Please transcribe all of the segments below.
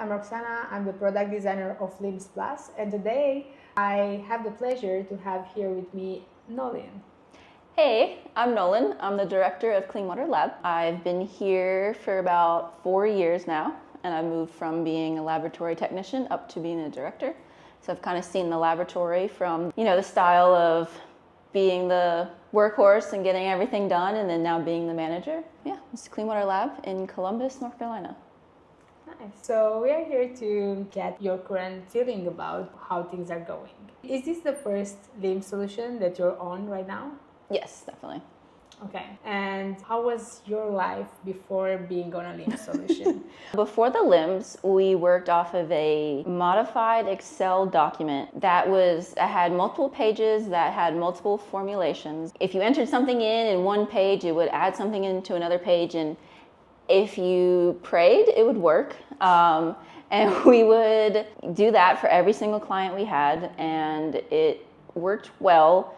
I'm Roxana. I'm the product designer of LIMS Plus, and today I have the pleasure to have here with me Nolynn. Hey, I'm Nolynn. I'm the director of Clean Water Lab. I've been here for about 4 years now, and I moved from being a laboratory technician up to being a director. So I've kind of seen the laboratory from, the style of being the workhorse and getting everything done, and then now being the manager. Yeah, it's Clean Water Lab in Columbus, North Carolina. Nice. So we are here to get your current feeling about how things are going. Is this the first LIMS solution that you're on right now? Yes, definitely. Okay. And how was your life before being on a LIMS solution? Before the LIMS, we worked off of a modified Excel document that had multiple pages, that had multiple formulations. If you entered something in one page, it would add something into another page, and if you prayed, it would work. And we would do that for every single client we had, and it worked well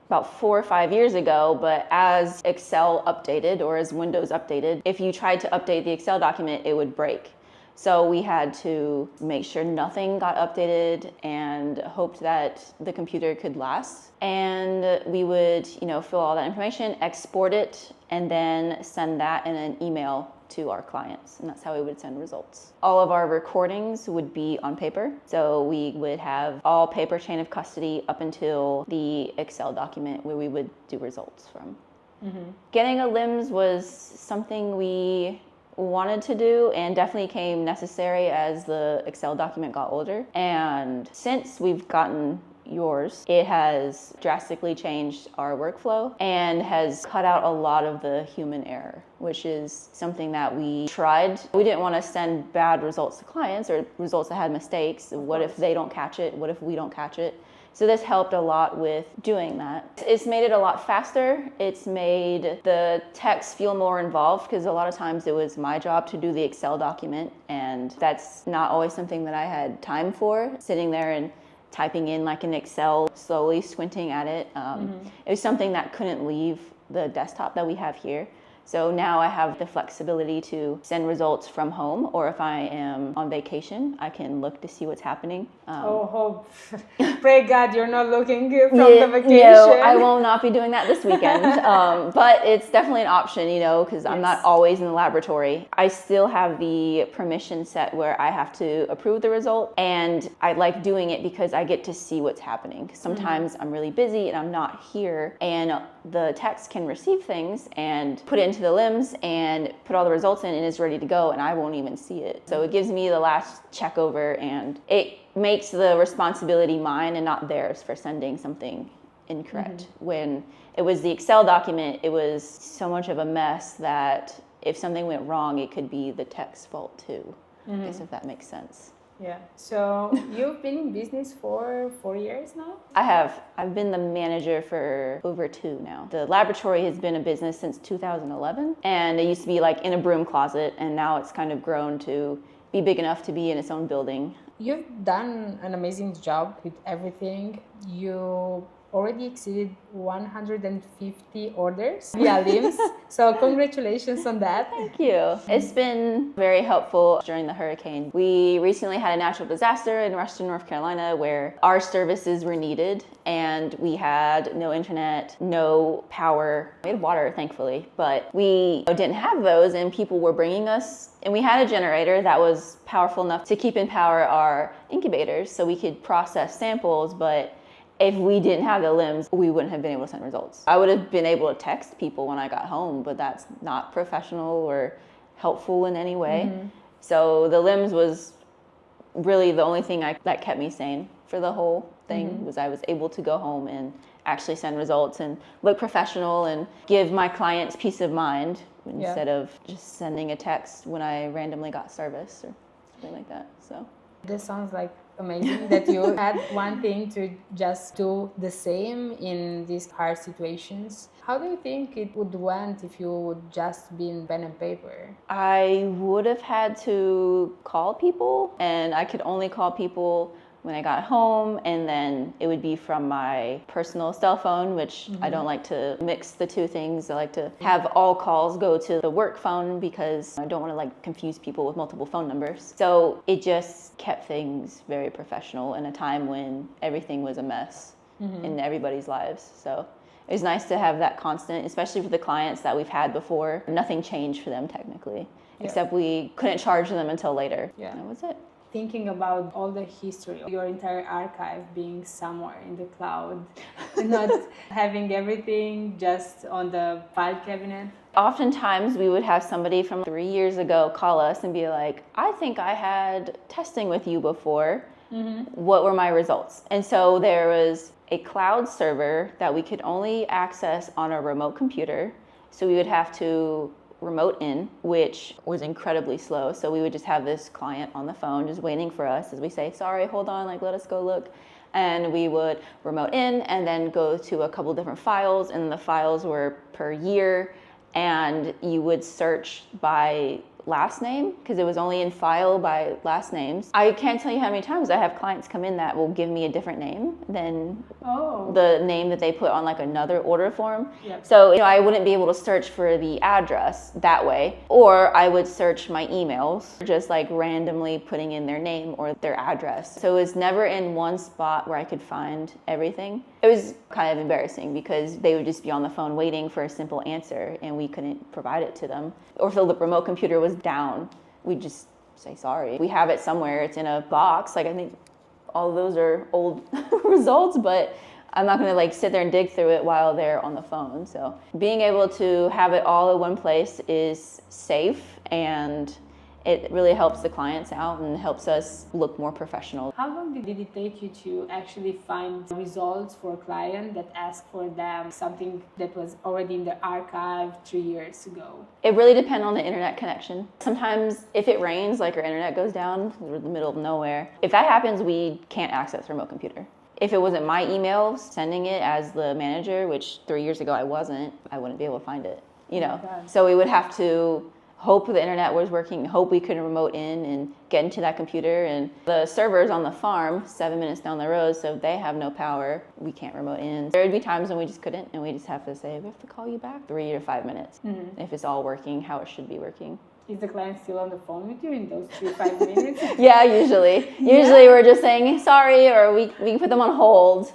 about 4 or 5 years ago. But as Excel updated, or as Windows updated, if you tried to update the Excel document, it would break. So we had to make sure nothing got updated and hoped that the computer could last. And we would, fill all that information, export it, and then send that in an email to our clients, and that's how we would send results. All of our recordings would be on paper, so we would have all paper chain of custody up until the Excel document where we would do results from. Mm-hmm. Getting a LIMS was something we wanted to do, and definitely came necessary as the Excel document got older. And since we've gotten yours, it has drastically changed our workflow and has cut out a lot of the human error, which is something that we tried. We didn't want to send bad results to clients or results that had mistakes. What if they don't catch it? What if we don't catch it? So this helped a lot with doing that. It's made it a lot faster. It's made the techs feel more involved, because a lot of times it was my job to do the Excel document, and that's not always something that I had time for, sitting there and typing in like an Excel, slowly squinting at it. It was something that couldn't leave the desktop that we have here. So now I have the flexibility to send results from home, or if I am on vacation, I can look to see what's happening. Pray God you're not looking from the vacation. No, I will not be doing that this weekend. But it's definitely an option, because I'm not always in the laboratory. I still have the permission set where I have to approve the result, and I like doing it because I get to see what's happening. Sometimes I'm really busy and I'm not here, and the techs can receive things and put it into the LIMS and put all the results in, and it's ready to go, and I won't even see it. So it gives me the last check over, and it makes the responsibility mine and not theirs for sending something incorrect. When it was the Excel document, it was so much of a mess that if something went wrong, it could be the tech's fault too. I guess, if that makes sense. Yeah. So you've been in business for 4 years now? I have. I've been the manager for over 2 now. The laboratory has been a business since 2011, and it used to be like in a broom closet, and now it's kind of grown to be big enough to be in its own building. You've done an amazing job with everything. You already exceeded 150 orders via LIMS. So congratulations on that. Thank you. It's been very helpful during the hurricane. We recently had a natural disaster in Western North Carolina where our services were needed, and we had no internet, no power. We had water, thankfully, but we didn't have those, and people were bringing us, and we had a generator that was powerful enough to keep in power our incubators so we could process samples, but if we didn't have the LIMS, we wouldn't have been able to send results. I would have been able to text people when I got home, but that's not professional or helpful in any way. So the LIMS was really the only thing that kept me sane for the whole thing. Was I was able to go home and actually send results and look professional and give my clients peace of mind instead of just sending a text when I randomly got service or something like that. So this sounds like amazing that you had one thing to just do the same in these hard situations. How do you think it would went if you would just be in pen and paper? I would have had to call people, and I could only call people when I got home, and then it would be from my personal cell phone, which I don't like to mix the two things. I like to have all calls go to the work phone because I don't want to like confuse people with multiple phone numbers. So it just kept things very professional in a time when everything was a mess in everybody's lives. So it was nice to have that constant, especially for the clients that we've had before. Nothing changed for them technically, except we couldn't charge them until later. Yeah. That was it. Thinking about all the history, your entire archive being somewhere in the cloud, and not having everything just on the file cabinet. Oftentimes we would have somebody from 3 years ago call us and be like, I think I had testing with you before. What were my results? And so there was a cloud server that we could only access on a remote computer. So we would have to remote in, which was incredibly slow. So we would just have this client on the phone just waiting for us as we say, sorry, hold on, like let us go look. And we would remote in and then go to a couple different files, and the files were per year, and you would search by last name because it was only in file by last names. I can't tell you how many times I have clients come in that will give me a different name than the name that they put on like another order form. So I wouldn't be able to search for the address that way, or I would search my emails just like randomly putting in their name or their address. So it was never in one spot where I could find everything. It was kind of embarrassing because they would just be on the phone waiting for a simple answer and we couldn't provide it to them. Or if the remote computer was down, we'd just say sorry. We have it somewhere, it's in a box. Like I think all of those are old results, but I'm not gonna like sit there and dig through it while they're on the phone. So being able to have it all in one place is safe, and it really helps the clients out and helps us look more professional. How long did it take you to actually find results for a client that asked for them something that was already in the archive 3 years ago? It really depends on the internet connection. Sometimes if it rains, like our internet goes down, we're in the middle of nowhere. If that happens, we can't access the remote computer. If it wasn't my email sending it as the manager, which 3 years ago I wasn't, I wouldn't be able to find it, you know. So we would have to hope the internet was working, hope we could remote in and get into that computer. And the server's on the farm 7 minutes down the road, so if they have no power, we can't remote in. There would be times when we just couldn't, and we just have to say, we have to call you back 3 to 5 minutes if it's all working how it should be working. Is the client still on the phone with you in those 3 to 5 minutes? Yeah, usually. Usually we're just saying sorry, or we can put them on hold.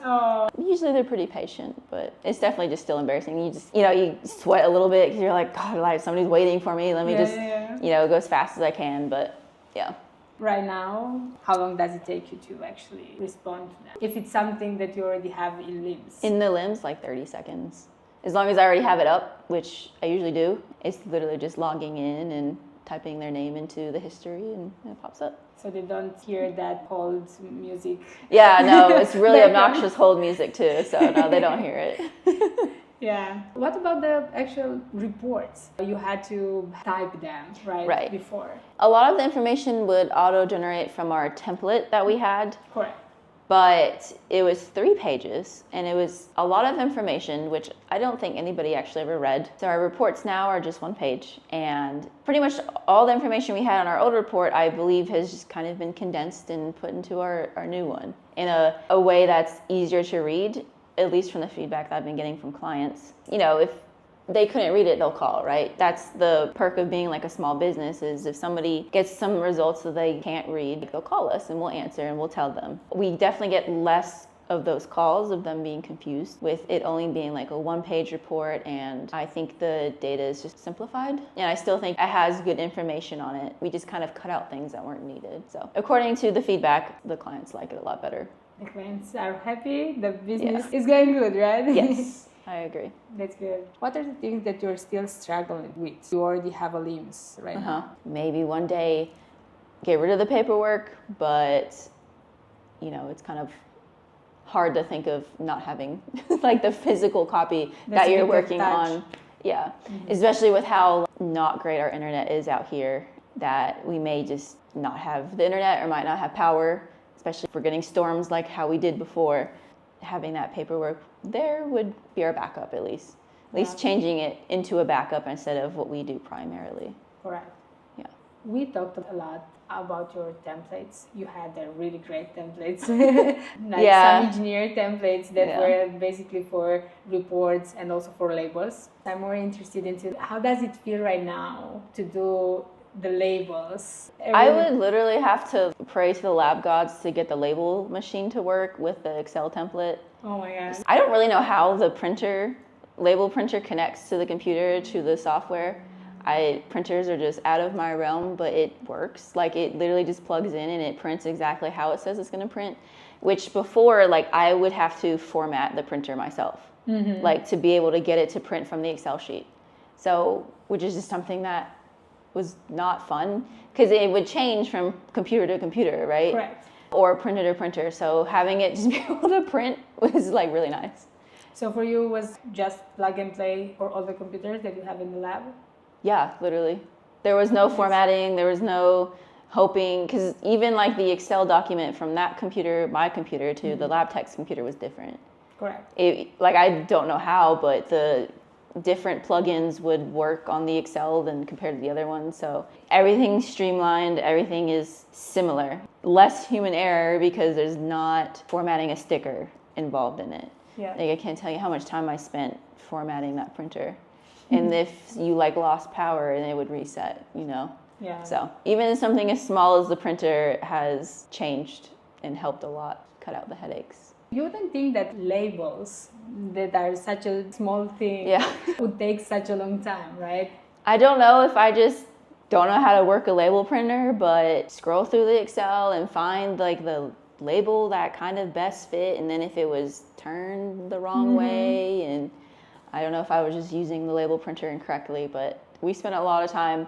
Usually they're pretty patient, but it's definitely just still embarrassing. You just, you sweat a little bit because you're like, God, like somebody's waiting for me. Let me go as fast as I can, but yeah. Right now, how long does it take you to actually respond to them? If it's something that you already have in LIMS? In the LIMS, like 30 seconds. As long as I already have it up, which I usually do, it's literally just logging in and typing their name into the history and it pops up. So they don't hear that hold music? Yeah, no, it's really obnoxious hold music too, so no, they don't hear it. Yeah. What about the actual reports? You had to type them, right? Before. A lot of the information would auto-generate from our template that we had. Correct. But it was 3 pages, and it was a lot of information, which I don't think anybody actually ever read. So our reports now are just 1 page, and pretty much all the information we had on our old report, I believe, has just kind of been condensed and put into our new one in a way that's easier to read, at least from the feedback that I've been getting from clients. If they couldn't read it, they'll call, right? That's the perk of being like a small business, is if somebody gets some results that they can't read, they'll call us and we'll answer and we'll tell them. We definitely get less of those calls of them being confused with it only being like a 1-page report, and I think the data is just simplified, and I still think it has good information on it. We just kind of cut out things that weren't needed. So according to the feedback, the clients like it a lot better. The clients are happy, the business is going good, right? Yes. I agree. That's good. What are the things that you're still struggling with? You already have a LIMS right now. Maybe one day get rid of the paperwork, but it's kind of hard to think of not having like the physical copy that you're working on. Yeah. Especially with how not great our internet is out here, that we may just not have the internet or might not have power, especially if we're getting storms like how we did before. Having that paperwork there would be our backup, at least. At least changing it into a backup instead of what we do primarily. Correct. Yeah. We talked a lot about your templates. You had a really great templates, like some engineer templates that were basically for reports and also for labels. I'm more interested into how does it feel right now to do the labels? I would literally have to pray to the lab gods to get the label machine to work with the Excel template. Oh my gosh. I don't really know how the label printer connects to the computer, to the software. Printers are just out of my realm, but it works. Like it literally just plugs in and it prints exactly how it says it's going to print, which before, like I would have to format the printer myself, like to be able to get it to print from the Excel sheet. So, which is just something that was not fun because it would change from computer to computer, right? Correct. Or printer to printer. So having it just be able to print was like really nice. So for you, was just plug and play for all the computers that you have in the lab? Yeah, literally. There was no formatting. There was no hoping, because even like the Excel document from that computer, my computer, to the lab tech's computer was different. Correct. Like I don't know how, but the different plugins would work on the Excel than compared to the other ones. So everything's streamlined. Everything is similar. Less human error because there's not formatting a sticker involved in it. Yeah. Like I can't tell you how much time I spent formatting that printer. And if you like lost power and it would reset, you know? Yeah. So even something as small as the printer has changed and helped a lot cut out the headaches. You wouldn't think that labels that are such a small thing would take such a long time, right? I don't know if I just don't know how to work a label printer, but scroll through the Excel and find like the label that kind of best fit, and then if it was turned the wrong way, and I don't know if I was just using the label printer incorrectly, but we spent a lot of time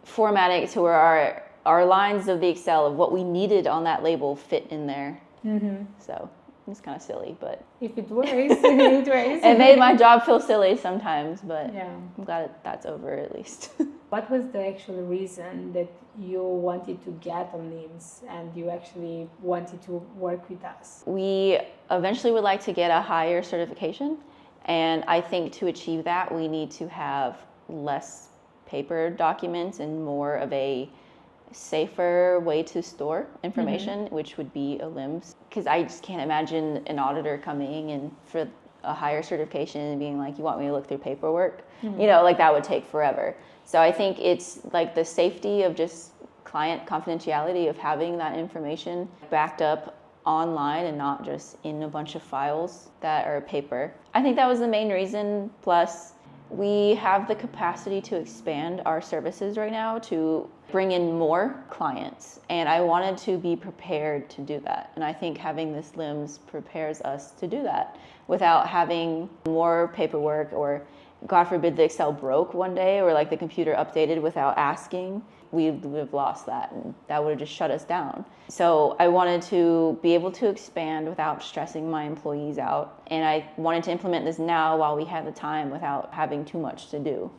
formatting to where our lines of the Excel of what we needed on that label fit in there. So it's kind of silly, but if it works, it works. It made my job feel silly sometimes, but yeah. I'm glad that's over at least. What was the actual reason that you wanted to get on LIMS and you actually wanted to work with us? We eventually would like to get a higher certification. And I think to achieve that, we need to have less paper documents and more of a safer way to store information, which would be a LIMS. Because I just can't imagine an auditor coming and for a higher certification and being like, you want me to look through paperwork? You know, like that would take forever. So I think it's like the safety of just client confidentiality of having that information backed up online and not just in a bunch of files that are paper. I think that was the main reason. Plus, we have the capacity to expand our services right now to bring in more clients. And I wanted to be prepared to do that. And I think having this LIMS prepares us to do that without having more paperwork, or God forbid the Excel broke one day or like the computer updated without asking. We would have lost that, and that would have just shut us down. So I wanted to be able to expand without stressing my employees out. And I wanted to implement this now while we had the time without having too much to do.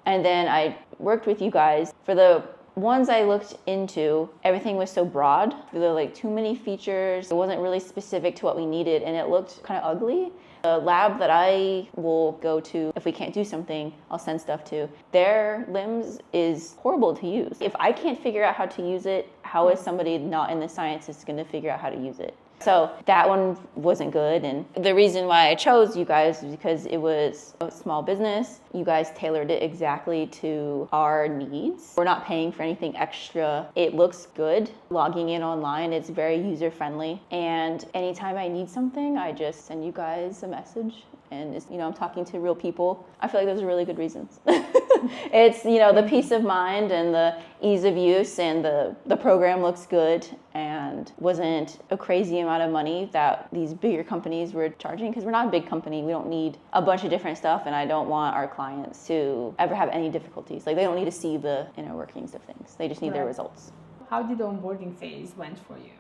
And then I worked with you guys. For the ones I looked into, everything was so broad. There were like too many features. It wasn't really specific to what we needed, and it looked kind of ugly. The lab that I will go to, if we can't do something, I'll send stuff to, their LIMS is horrible to use. If I can't figure out how to use it, how is somebody not in the sciences going to figure out how to use it? So that one wasn't good. And the reason why I chose you guys is because it was a small business. You guys tailored it exactly to our needs. We're not paying for anything extra. It looks good. Logging in online, it's very user friendly. And anytime I need something, I just send you guys a message. And it's, you know, I'm talking to real people. I feel like those are really good reasons. It's, you know, the peace of mind and the ease of use, and the program looks good and wasn't a crazy amount of money that these bigger companies were charging, because we're not a big company. We don't need a bunch of different stuff, and I don't want our clients to ever have any difficulties. Like, they don't need to see the inner workings of things. They just need their results. How did the onboarding phase went for you?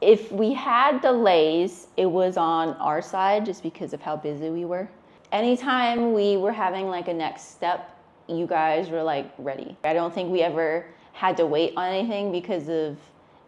If we had delays, it was on our side just because of how busy we were. Anytime we were having like a next step, you guys were like ready. I don't think we ever had to wait on anything because of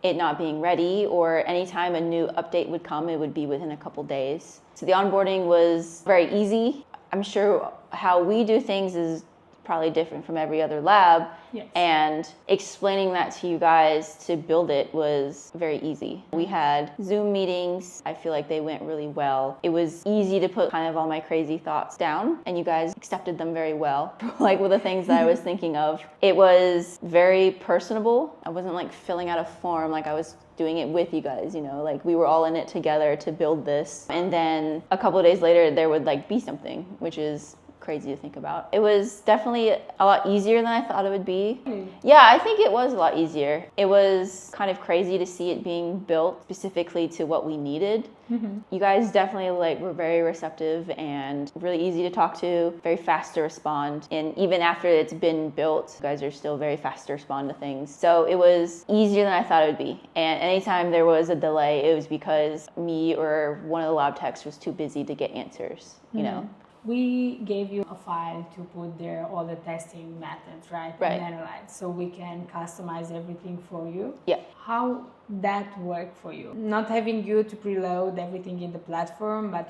it not being ready, or anytime a new update would come, it would be within a couple days. So the onboarding was very easy. I'm sure how we do things is probably different from every other lab. Yes. And explaining that to you guys to build it was very easy. We had Zoom meetings. I feel like they went really well. It was easy to put kind of all my crazy thoughts down, and you guys accepted them very well, like with the things that I was thinking of. It was very personable. I wasn't like filling out a form, like I was doing it with you guys, you know, like we were all in it together to build this. And then a couple of days later, there would like be something, which is crazy to think about. It was definitely a lot easier than I thought it would be. Yeah, I think it was a lot easier. It was kind of crazy to see it being built specifically to what we needed. You guys definitely like were very receptive and really easy to talk to, very fast to respond. And even after it's been built, you guys are still very fast to respond to things. So it was easier than I thought it would be. And anytime there was a delay, it was because me or one of the lab techs was too busy to get answers, you know. We gave you a file to put there all the testing methods, right? Right. And analyze, so we can customize everything for you. Yeah. How that worked for you? Not having you to preload everything in the platform, but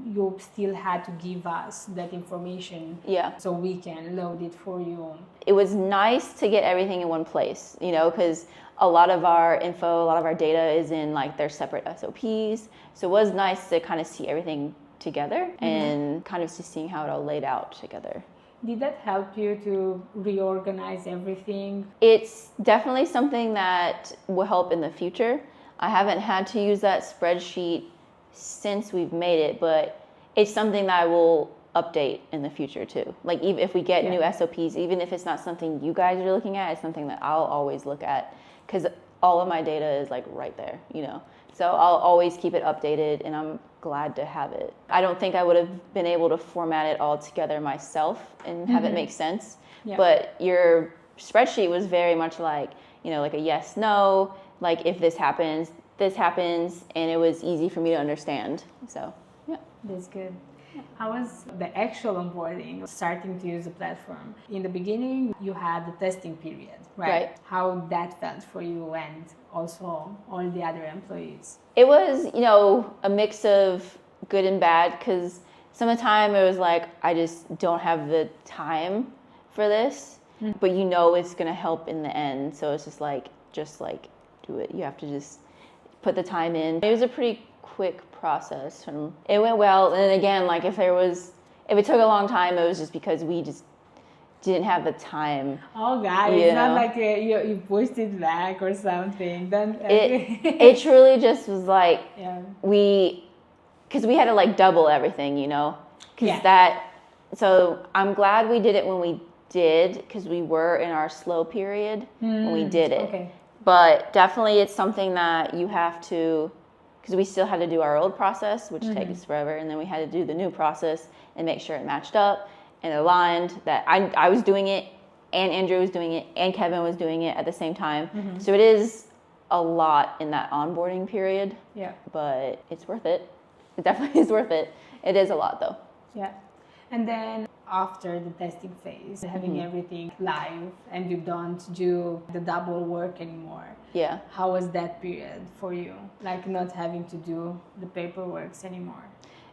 you still had to give us that information. Yeah. So we can load it for you. It was nice to get everything in one place, you know, because a lot of our info, a lot of our data is in like their separate SOPs. So it was nice to kind of see everything together and kind of just seeing how it all laid out together. Did that help you to reorganize everything? It's definitely something that will help in the future. I haven't had to use that spreadsheet since we've made it, but it's something that I will update in the future too. Like even if we get new SOPs, even if it's not something you guys are looking at, it's something that I'll always look at because all of my data is like right there, you know. So I'll always keep it updated, and I'm glad to have it. I don't think I would have been able to format it all together myself and have it make sense. Yeah. But your spreadsheet was very much like, you know, like a yes, no, like if this happens, and it was easy for me to understand. So, yeah. That's good. How was the actual onboarding, starting to use the platform? In the beginning, you had the testing period, right? How that felt for you and also all the other employees? It was, you know, a mix of good and bad because some of the time it was like, I just don't have the time for this, but you know it's going to help in the end. So it's just like do it. You have to just put the time in. It was a pretty quick process and it went well. And again, like if it took a long time, it was just because we just didn't have the time. Oh God, it's not like you pushed it back or something. Then it truly just was like because we had to like double everything, you know, so I'm glad we did it when we did because we were in our slow period when we did it. Okay. But definitely it's something that you have to, because we still had to do our old process, which takes forever, and then we had to do the new process and make sure it matched up and aligned, that I was doing it and Andrew was doing it and Kevin was doing it at the same time. So it is a lot in that onboarding period, but it's worth it. It definitely is worth it. It is a lot though. Yeah. And then after the testing phase, having everything live and you don't do the double work anymore. Yeah. How was that period for you? Like not having to do the paperwork anymore?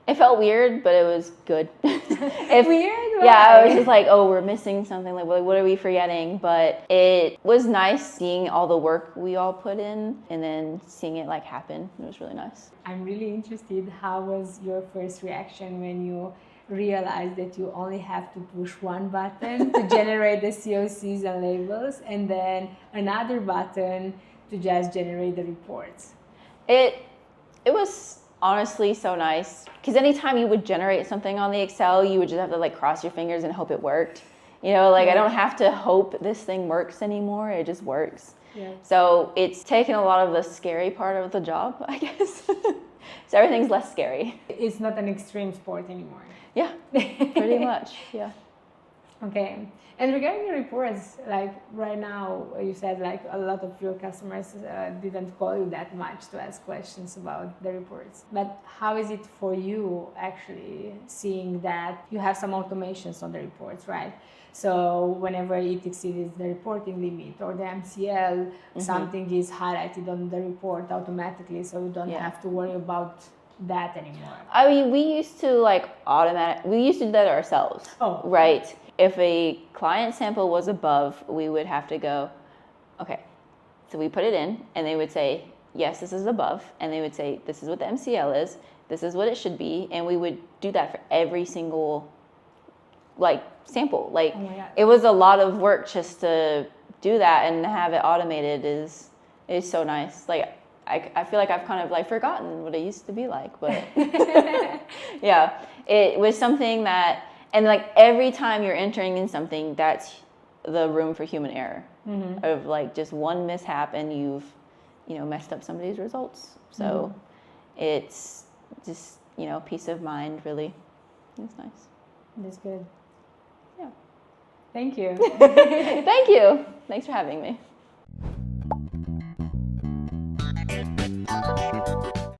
It felt weird, but it was good. Weird? Why? Yeah, I was just like, oh, we're missing something. Like, what are we forgetting? But it was nice seeing all the work we all put in and then seeing it like happen. It was really nice. I'm really interested. How was your first reaction when you realized that you only have to push one button to generate the COCs and labels and then another button to just generate the reports? It was honestly so nice because anytime you would generate something on the Excel, you would just have to like cross your fingers and hope it worked. You know, like I don't have to hope this thing works anymore. It just works. Yeah. So it's taken a lot of the scary part of the job, I guess. So everything's less scary. It's not an extreme sport anymore. Yeah, pretty much. Yeah. Okay. And regarding the reports, like right now, you said like a lot of your customers didn't call you that much to ask questions about the reports. But how is it for you actually seeing that you have some automations on the reports, right? So whenever it exceeds the reporting limit or the MCL, something is highlighted on the report automatically, so you don't have to worry about that anymore. I mean, we used to do that ourselves. Oh. Right. if a client sample was above, we would have to go, okay, so we put it in, and they would say, yes, this is above, and they would say, this is what the MCL is, this is what it should be, and we would do that for every single like sample. Like, Oh my God. it was a lot of work just to do that, and have it automated is so nice. Like, I feel like I've kind of like forgotten what it used to be like, but yeah, it was something that, and like every time you're entering in something, that's the room for human error, of like just one mishap and you've, you know, messed up somebody's results. So it's just, you know, peace of mind, really. It's nice. That's good. Yeah. Thank you. Thank you. Thanks for having me.